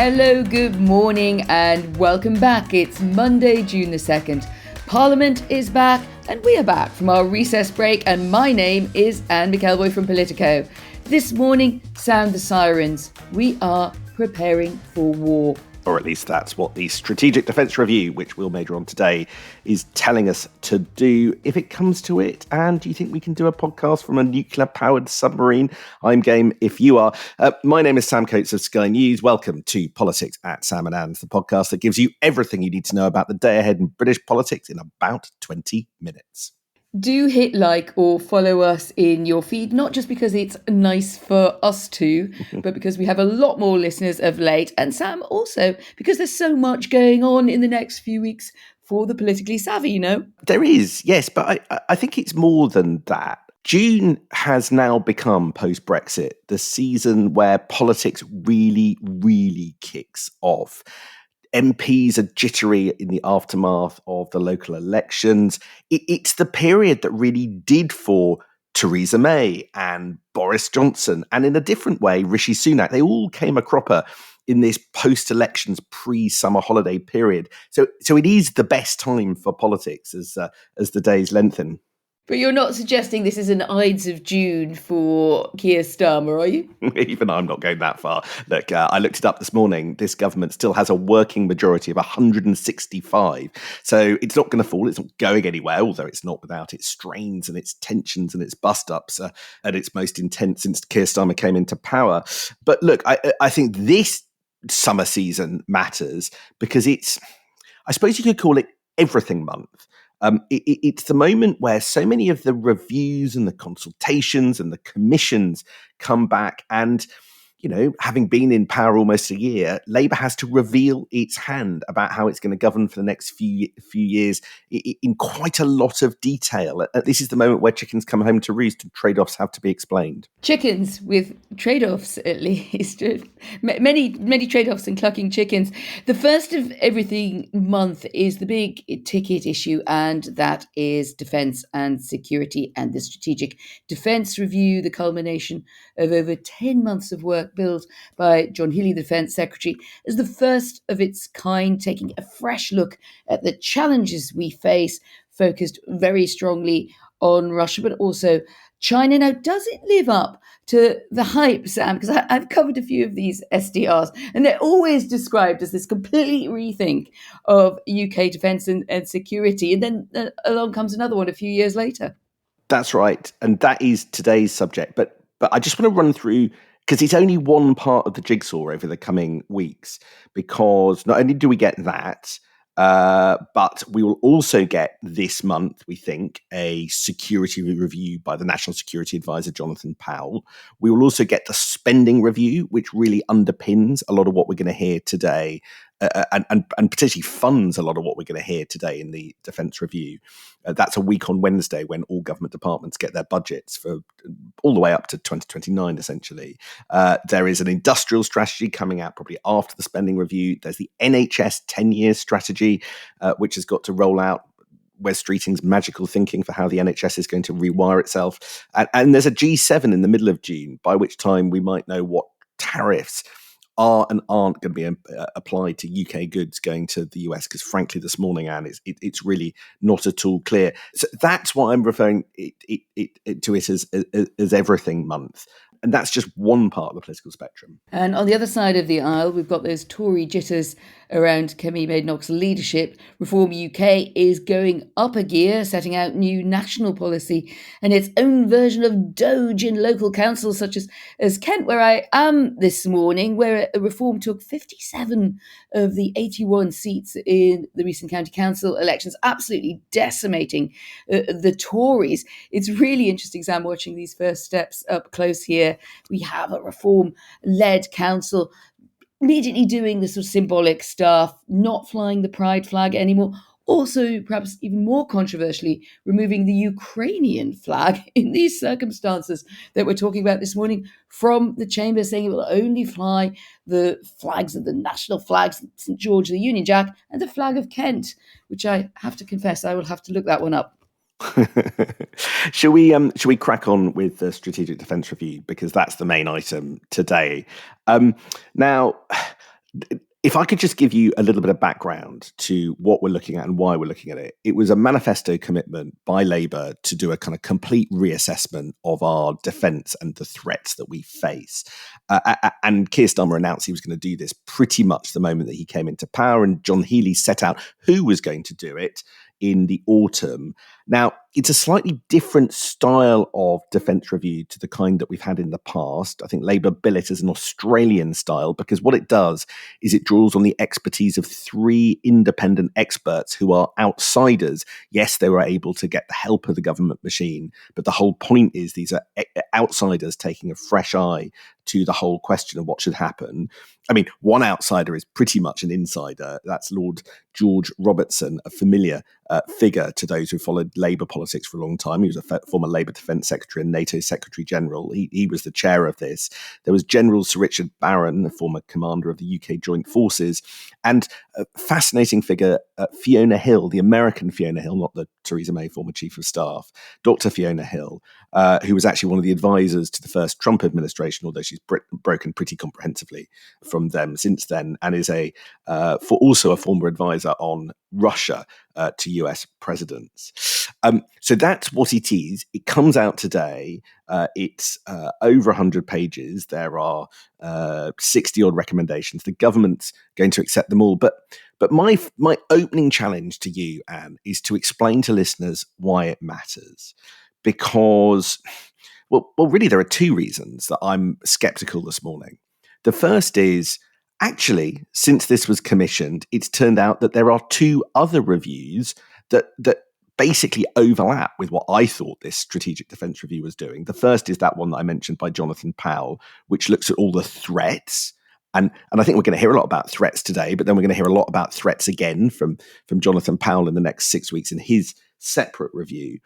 Hello, good morning and welcome back. It's Monday, June the 2nd. Parliament is back and we are back from our recess break, and my name is Anne McElvoy from Politico. This morning, sound the sirens. We are preparing for war. Or at least that's what the Strategic Defence Review, which we'll major on today, is telling us to do if it comes to it. And do you think we can do a podcast from a nuclear-powered submarine? I'm game if you are. My name is Sam Coates of Sky News. Welcome to Politics at Sam and Anne's, the podcast that gives you everything you need to know about the day ahead in British politics in about 20 minutes. Do hit like or follow us in your feed, not just because it's nice for us to, but because we have a lot more listeners of late. And Sam, also because there's so much going on in the next few weeks for the politically savvy, you know? There is, yes, but I think it's more than that. June has now become, post-Brexit, the season where politics really, really kicks off. MPs are jittery in the aftermath of the local elections. It's the period that really did for Theresa May and Boris Johnson, and in a different way, Rishi Sunak. They all came a cropper in this post-elections pre-summer holiday period. So it is the best time for politics as the days lengthen. But you're not suggesting this is an Ides of June for Keir Starmer, are you? Even I'm not going that far. Look, I looked it up this morning. This government still has a working majority of 165. So it's not going to fall. It's not going anywhere, although it's not without its strains and its tensions and its bust-ups at its most intense since Keir Starmer came into power. But look, I think this summer season matters because it's, I suppose you could call it everything month. It's the moment where so many of the reviews and the consultations and the commissions come back, and, you know, having been in power almost a year, Labour has to reveal its hand about how it's going to govern for the next few years in quite a lot of detail. This is the moment where chickens come home to roost and trade-offs have to be explained. Chickens with trade-offs, at least. Many trade-offs and clucking chickens. The first of everything month is the big ticket issue, and that is defence and security and the Strategic Defence Review, the culmination of over 10 months of work billed by John Healey, the Defence Secretary, as the first of its kind, taking a fresh look at the challenges we face, focused very strongly on Russia, but also China. Now, does it live up to the hype, Sam? Because I've covered a few of these SDRs, and they're always described as this complete rethink of UK defence and security. And then along comes another one a few years later. That's right. And that is today's subject. But I just want to run through, because it's only one part of the jigsaw over the coming weeks, because not only do we get that, but we will also get this month, we think, a security review by the National Security Advisor, Jonathan Powell. We will also get the spending review, which really underpins a lot of what we're going to hear today, and particularly funds a lot of what we're going to hear today in the Defence Review. That's a week on Wednesday when all government departments get their budgets for all the way up to 2029, essentially. There is an industrial strategy coming out probably after the spending review. There's the NHS 10-year strategy, which has got to roll out Wes Streeting's magical thinking for how the NHS is going to rewire itself. And there's a G7 in the middle of June, by which time we might know what tariffs are and aren't going to be applied to UK goods going to the US, because frankly this morning, Anne, it's really not at all clear. So that's why I'm referring to it as everything month. And that's just one part of the political spectrum. And on the other side of the aisle, we've got those Tory jitters around Kemi Badenoch's leadership. Reform UK is going up a gear, setting out new national policy and its own version of Doge in local councils such as Kent, where I am this morning, where Reform took 57 of the 81 seats in the recent county council elections, absolutely decimating the Tories. It's really interesting, Sam, watching these first steps up close here. We have a Reform-led council immediately doing the sort of symbolic stuff, not flying the pride flag anymore. Also, perhaps even more controversially, removing the Ukrainian flag in these circumstances that we're talking about this morning from the chamber, saying it will only fly the flags of the national flags, St. George, the Union Jack, and the flag of Kent, which I have to confess I will have to look that one up. Shall we crack on with the Strategic Defence Review, because that's the main item today. Now, If I could just give you a little bit of background to what we're looking at and why we're looking at it, it was a manifesto commitment by Labour to do a kind of complete reassessment of our defence and the threats that we face. And Keir Starmer announced he was going to do this pretty much the moment that he came into power, and John Healey set out who was going to do it in the autumn. Now, it's a slightly different style of defence review to the kind that we've had in the past. I think Labour bill it as an Australian style because what it does is it draws on the expertise of 3 independent experts who are outsiders. Yes, they were able to get the help of the government machine, but the whole point is these are outsiders taking a fresh eye to the whole question of what should happen. I mean, one outsider is pretty much an insider. That's Lord George Robertson, a familiar figure to those who followed Labour politics for a long time. He was a former Labour Defence Secretary and NATO Secretary General. He was the chair of this. There was General Sir Richard Barron, a former commander of the UK Joint Forces, and a fascinating figure, Fiona Hill, the American Fiona Hill, not the Theresa May former Chief of Staff, Dr. Fiona Hill, who was actually one of the advisors to the first Trump administration, although she's broken pretty comprehensively from them since then, and is also a former advisor on Russia to US presidents. So that's what it is. It comes out today. It's over 100 pages. There are 60 odd recommendations. The government's going to accept them all. But my opening challenge to you, Anne, is to explain to listeners why it matters. Because, well, really, there are 2 reasons that I'm skeptical this morning. The first is, actually, since this was commissioned, it's turned out that there are 2 other reviews that basically overlap with what I thought this strategic defence review was doing. The first is that one that I mentioned by Jonathan Powell, which looks at all the threats. And I think we're going to hear a lot about threats today, but then we're going to hear a lot about threats again from Jonathan Powell in the next 6 weeks in his separate review.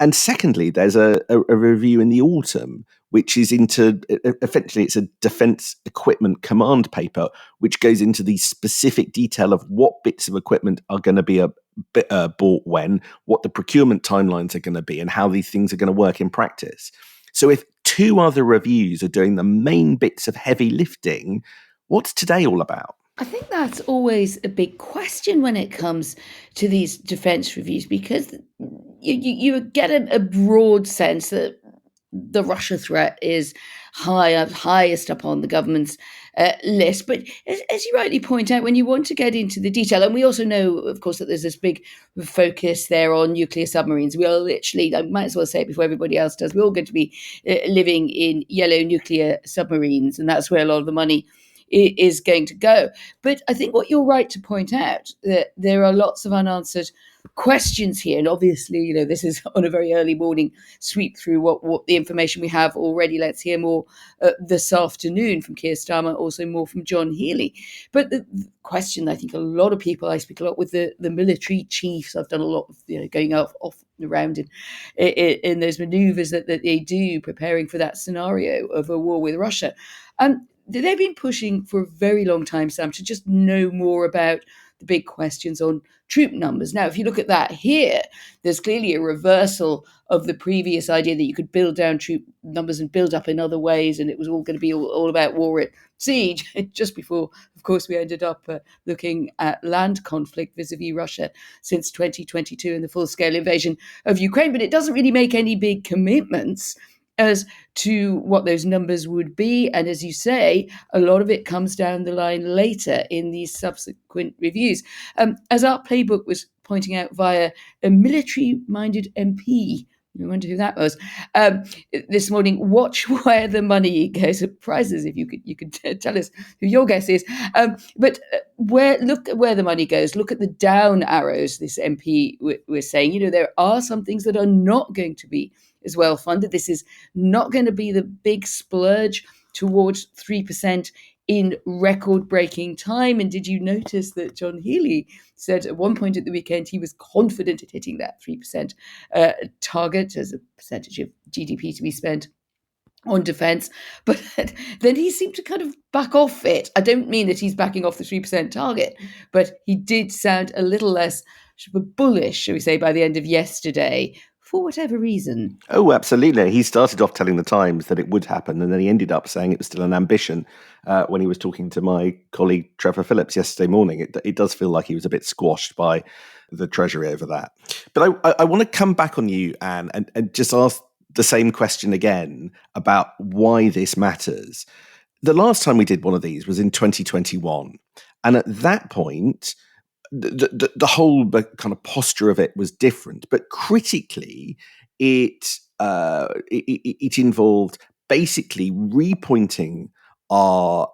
And secondly, there's a review in the autumn, which is effectively it's a defence equipment command paper, which goes into the specific detail of what bits of equipment are going to be bought when, what the procurement timelines are going to be, and how these things are going to work in practice. So if 2 other reviews are doing the main bits of heavy lifting, what's today all about? I think that's always a big question when it comes to these defence reviews, because you get a broad sense that the Russia threat is highest up on the government's list. But as you rightly point out, when you want to get into the detail, and we also know, of course, that there's this big focus there on nuclear submarines. We are literally, I might as well say it before everybody else does, we're all going to be living in yellow nuclear submarines, and that's where a lot of the money is going to go. But I think what you're right to point out, that there are lots of unanswered questions here. And obviously, this is on a very early morning sweep through what the information we have already. Let's hear more this afternoon from Keir Starmer, also more from John Healey. But the question, I think a lot of people, I speak a lot with the military chiefs. I've done a lot of going off around in those maneuvers that they do, preparing for that scenario of a war with Russia. They've been pushing for a very long time, Sam, to just know more about the big questions on troop numbers. Now, if you look at that here, there's clearly a reversal of the previous idea that you could build down troop numbers and build up in other ways, and it was all going to be all about war at siege, just before, of course, we ended up looking at land conflict vis-a-vis Russia since 2022 and the full-scale invasion of Ukraine. But it doesn't really make any big commitments as to what those numbers would be. And as you say, a lot of it comes down the line later in these subsequent reviews. As our playbook was pointing out via a military-minded MP, I wonder who that was, this morning, watch where the money goes. Prizes, if you could tell us who your guess is. But look at where the money goes. Look at the down arrows, this MP was saying. There are some things that are not going to be as well funded. This is not going to be the big splurge towards 3% in record-breaking time. And did you notice that John Healey said at one point at the weekend he was confident at hitting that 3% target as a percentage of GDP to be spent on defence, but then he seemed to kind of back off it. I don't mean that he's backing off the 3% target, but he did sound a little less bullish, shall we say, by the end of yesterday for whatever reason. Oh, absolutely. He started off telling the Times that it would happen, and then he ended up saying it was still an ambition when he was talking to my colleague Trevor Phillips yesterday morning. It does feel like he was a bit squashed by the Treasury over that. But I want to come back on you, Anne, and just ask the same question again about why this matters. The last time we did one of these was in 2021. And at that point, the whole kind of posture of it was different. But critically, it involved basically repointing our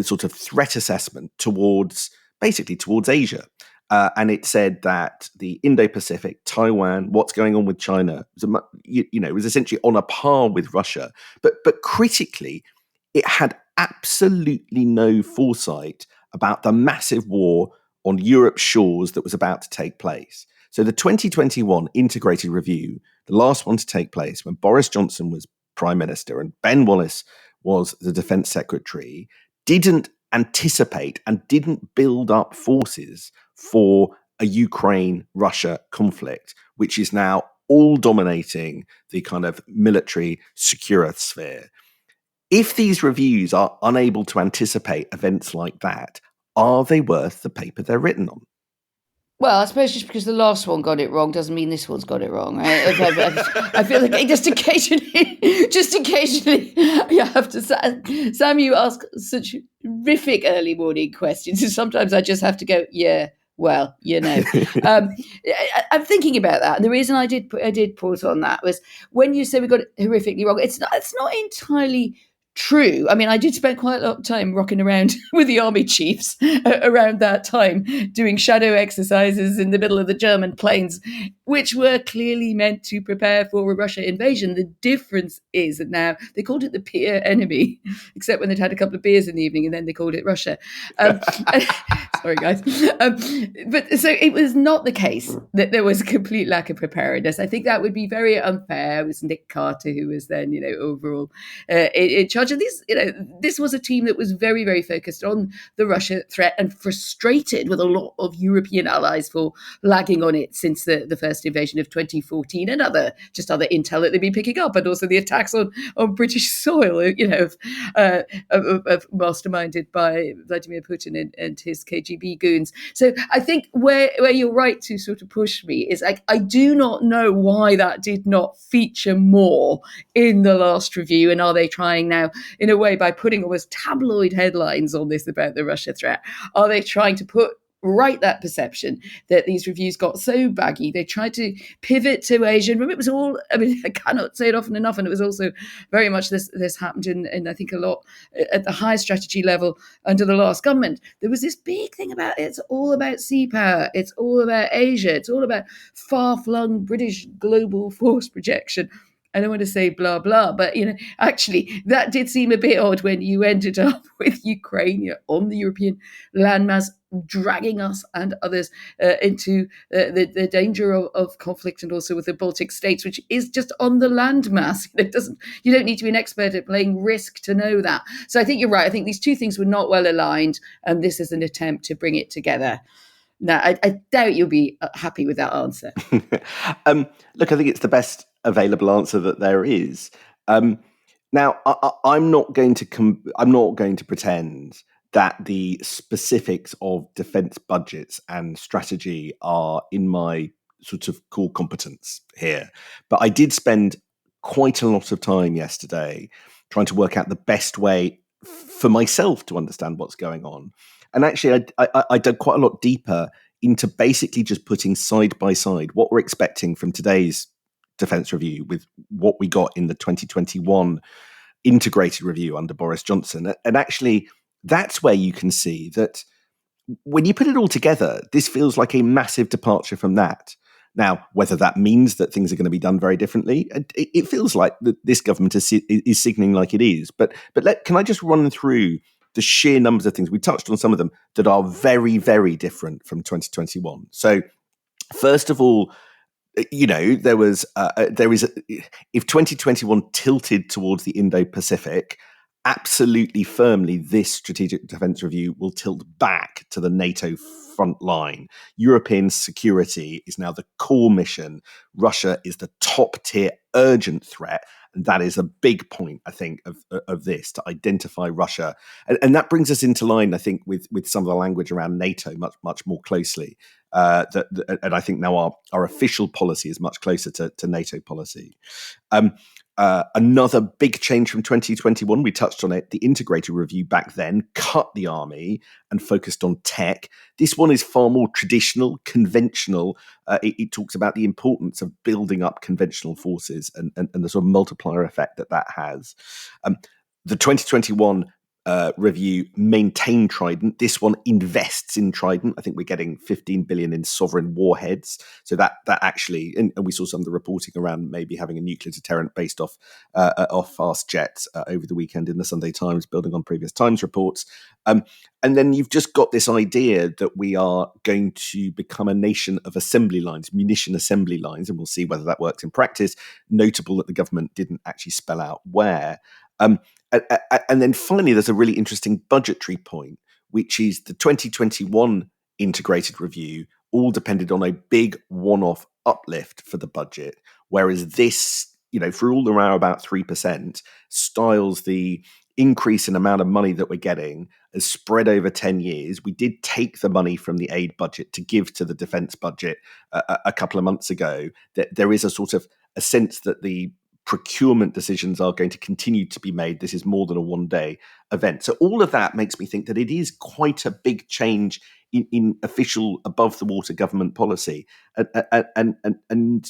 sort of threat assessment towards Asia. And it said that the Indo-Pacific, Taiwan, what's going on with China, was essentially on a par with Russia. But critically, it had absolutely no foresight about the massive war on Europe's shores that was about to take place. So the 2021 integrated review, the last one to take place when Boris Johnson was Prime Minister and Ben Wallace was the Defence Secretary, didn't anticipate and didn't build up forces for a Ukraine-Russia conflict, which is now all dominating the kind of military security sphere. If these reviews are unable to anticipate events like that, are they worth the paper they're written on? Well, I suppose just because the last one got it wrong doesn't mean this one's got it wrong, right? I feel like just occasionally, you have to. Sam, you ask such horrific early morning questions, and sometimes I just have to go, yeah. Well, I'm thinking about that, and the reason I did pause on that was when you say we got it horrifically wrong. It's not entirely true. I mean, I did spend quite a lot of time rocking around with the army chiefs around that time, doing shadow exercises in the middle of the German plains, which were clearly meant to prepare for a Russia invasion. The difference is that now they called it the peer enemy, except when they'd had a couple of beers in the evening, and then they called it Russia. Sorry, guys. But so it was not the case that there was a complete lack of preparedness. I think that would be very unfair. It was Nick Carter who was then, overall in charge of this. This was a team that was very, very focused on the Russia threat and frustrated with a lot of European allies for lagging on it since the first invasion of 2014 and other intel that they've been picking up, and also the attacks on British soil, of masterminded by Vladimir Putin and his KGB goons. So I think where you're right to sort of push me is I do not know why that did not feature more in the last review, and are they trying now, in a way, by putting almost tabloid headlines on this about the Russia threat, are they trying to put right that perception that these reviews got so baggy? They tried to pivot to Asia. And it was all, I mean, I cannot say it often enough, and it was also very much this happened in I think a lot at the high strategy level under the last government. There was this big thing about it's all about sea power, it's all about Asia, it's all about far-flung British global force projection. I don't want to say blah, blah, but, actually that did seem a bit odd when you ended up with Ukraine on the European landmass, dragging us and others into the danger of conflict, and also with the Baltic states, which is just on the landmass. You don't need to be an expert at playing Risk to know that. So I think you're right. I think these two things were not well aligned, and this is an attempt to bring it together. Now, I doubt you'll be happy with that answer. Look, I think it's the best available answer that there is. Now, I'm not going to pretend that the specifics of defence budgets and strategy are in my sort of core competence here. But I did spend quite a lot of time yesterday trying to work out the best way for myself to understand what's going on. And actually, I dug quite a lot deeper into basically just putting side by side what we're expecting from today's defence review with what we got in the 2021 integrated review under Boris Johnson. And actually, that's where you can see that when you put it all together, this feels like a massive departure from that. Now, whether that means that things are going to be done very differently, it feels like this government is signalling like it is. But can I just run through the sheer numbers of things? We touched on some of them that are very, very different from 2021. So, first of all, there is if 2021 tilted towards the Indo-Pacific, absolutely firmly, this strategic defence review will tilt back to the NATO front line. European security is now the core mission. Russia is the top tier urgent threat. And that is a big point, I think, of this, to identify Russia. And that brings us into line, I think, with some of the language around NATO much more closely. And I think now our official policy is much closer to NATO policy. Another big change from 2021, we touched on it, the integrated review back then cut the army and focused on tech. This one is far more traditional, conventional. It talks about the importance of building up conventional forces and the sort of multiplier effect that has. The 2021 review maintain Trident. This one invests in Trident. I think we're getting 15 billion in sovereign warheads. So that actually, and we saw some of the reporting around maybe having a nuclear deterrent based off fast jets over the weekend in the Sunday Times, building on previous Times reports. And then you've just got this idea that we are going to become a nation of assembly lines, munition assembly lines, and we'll see whether that works in practice. Notable that the government didn't actually spell out where. And then finally, there's a really interesting budgetary point, which is the 2021 integrated review all depended on a big one-off uplift for the budget, whereas this, for all the row about 3%, styles the increase in amount of money that we're getting as spread over 10 years. We did take the money from the aid budget to give to the defence budget a couple of months ago. That there is a sort of a sense that the procurement decisions are going to continue to be made. This is more than a one-day event. So all of that makes me think that it is quite a big change in official above-the-water government policy. And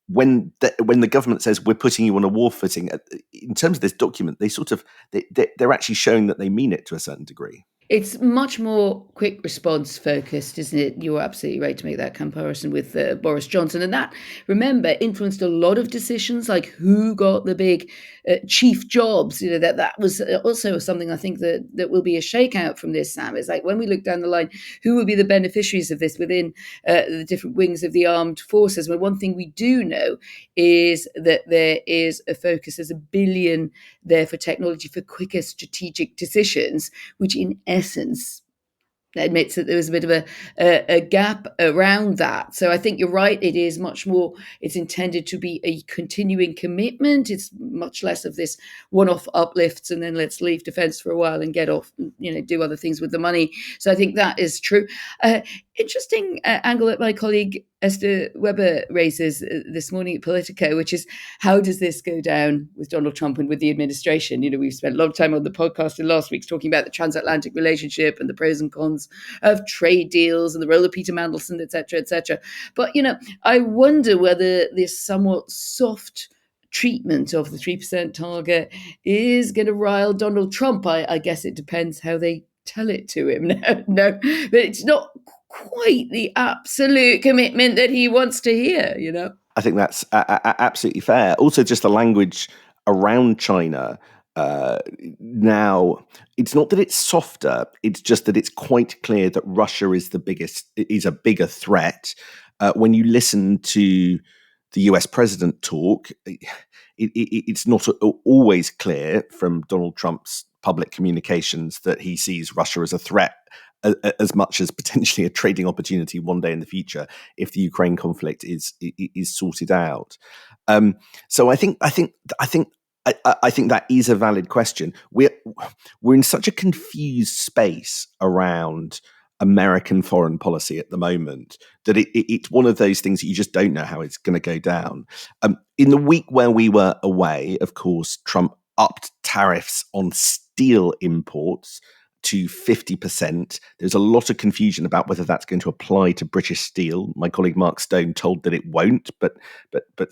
when the government says we're putting you on a war footing, in terms of this document, they're actually showing that they mean it to a certain degree. It's much more quick response focused, isn't it? You're absolutely right to make that comparison with Boris Johnson. And that, remember, influenced a lot of decisions, like who got the big chief jobs. That was also something I think that will be a shakeout from this, Sam. It's like when we look down the line, who will be the beneficiaries of this within the different wings of the armed forces? Well, one thing we do know is that there is a focus, there's $1 billion there for technology for quicker strategic decisions, which in essence admits that there was a bit of a gap around that. So I think you're right. It is much more, it's intended to be a continuing commitment. It's much less of this one-off uplifts and then let's leave defence for a while and get off, do other things with the money. So I think that is true. Interesting angle that my colleague Esther Weber raises this morning at Politico, which is how does this go down with Donald Trump and with the administration? We've spent a lot of time on the podcast in last week talking about the transatlantic relationship and the pros and cons of trade deals and the role of Peter Mandelson, et cetera, et cetera. But, I wonder whether this somewhat soft treatment of the 3% target is going to rile Donald Trump. I guess it depends how they tell it to him. No, but it's not quite the absolute commitment that he wants to hear, I think that's absolutely fair. Also, just the language around China. Now, it's not that it's softer, it's just that it's quite clear that Russia is a bigger threat. When you listen to the US president talk, it's not always clear from Donald Trump's public communications that he sees Russia as a threat as much as potentially a trading opportunity one day in the future if the Ukraine conflict is sorted out. So I think that is a valid question. We're in such a confused space around American foreign policy at the moment that it's one of those things that you just don't know how it's going to go down. In the week where we were away, of course, Trump upped tariffs on steel imports to 50%. There's a lot of confusion about whether that's going to apply to British steel. My colleague Mark Stone told that it won't, but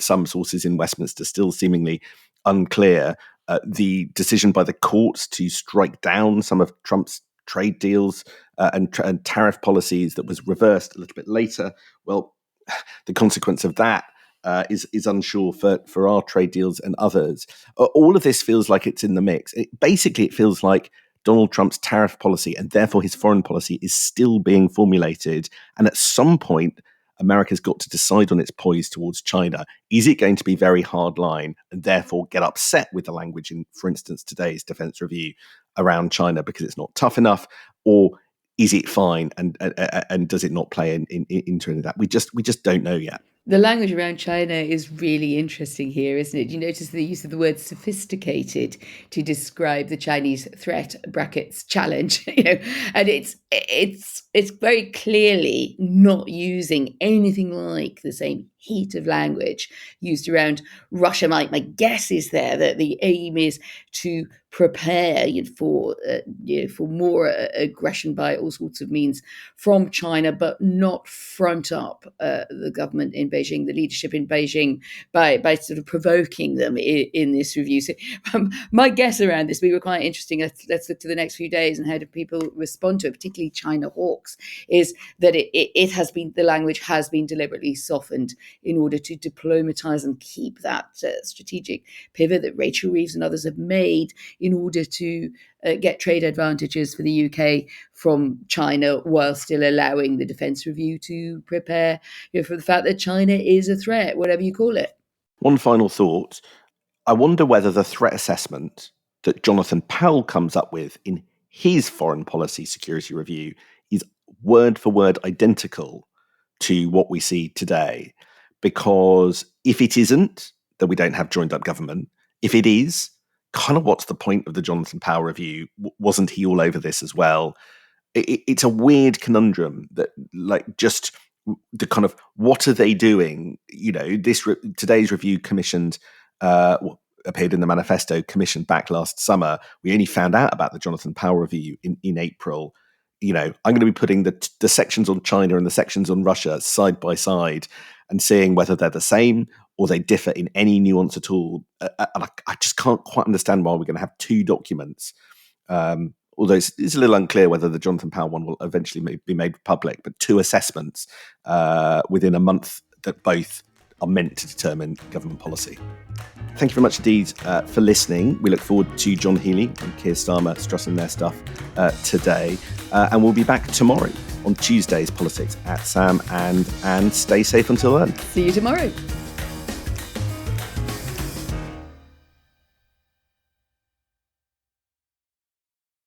some sources in Westminster still seemingly unclear. The decision by the courts to strike down some of Trump's trade deals and tariff policies that was reversed a little bit later. Well, the consequence of that is unsure for our trade deals and others. All of this feels like it's in the mix. Basically, it feels like Donald Trump's tariff policy and therefore his foreign policy is still being formulated. And at some point, America's got to decide on its poise towards China. Is it going to be very hard line and therefore get upset with the language in, for instance, today's Defence Review around China because it's not tough enough, or is it fine and does it not play into that? We just don't know yet. The language around China is really interesting here, isn't it? You notice the use of the word sophisticated to describe the Chinese threat brackets challenge, and it's very clearly not using anything like the same heat of language used around Russia. My guess is there that the aim is to prepare for more aggression by all sorts of means from China, but not front up the government in Beijing, the leadership in Beijing, by sort of provoking them in this review. So my guess around this, we were quite interesting. Let's look to the next few days and how do people respond to it, particularly China hawks, is that the language has been deliberately softened in order to diplomatize and keep that strategic pivot that Rachel Reeves and others have made in order to get trade advantages for the UK from China, while still allowing the Defence Review to prepare for the fact that China is a threat, whatever you call it. One final thought. I wonder whether the threat assessment that Jonathan Powell comes up with in his foreign policy security review is word for word identical to what we see today. Because if it isn't, then we don't have joined up government. If it is, kind of what's the point of the Jonathan Powell review? Wasn't he all over this as well? It's a weird conundrum that, just the kind of what are they doing? Today's review commissioned, appeared in the manifesto, commissioned back last summer. We only found out about the Jonathan Powell review in April. I'm going to be putting the sections on China and the sections on Russia side by side and seeing whether they're the same or they differ in any nuance at all. And I just can't quite understand why we're going to have two documents. Although it's a little unclear whether the Jonathan Powell one will eventually be made public, but two assessments within a month that both are meant to determine government policy. Thank you very much indeed for listening. We look forward to John Healey and Keir Starmer stressing their stuff today. And we'll be back tomorrow on Tuesday's Politics at Sam and stay safe until then. See you tomorrow.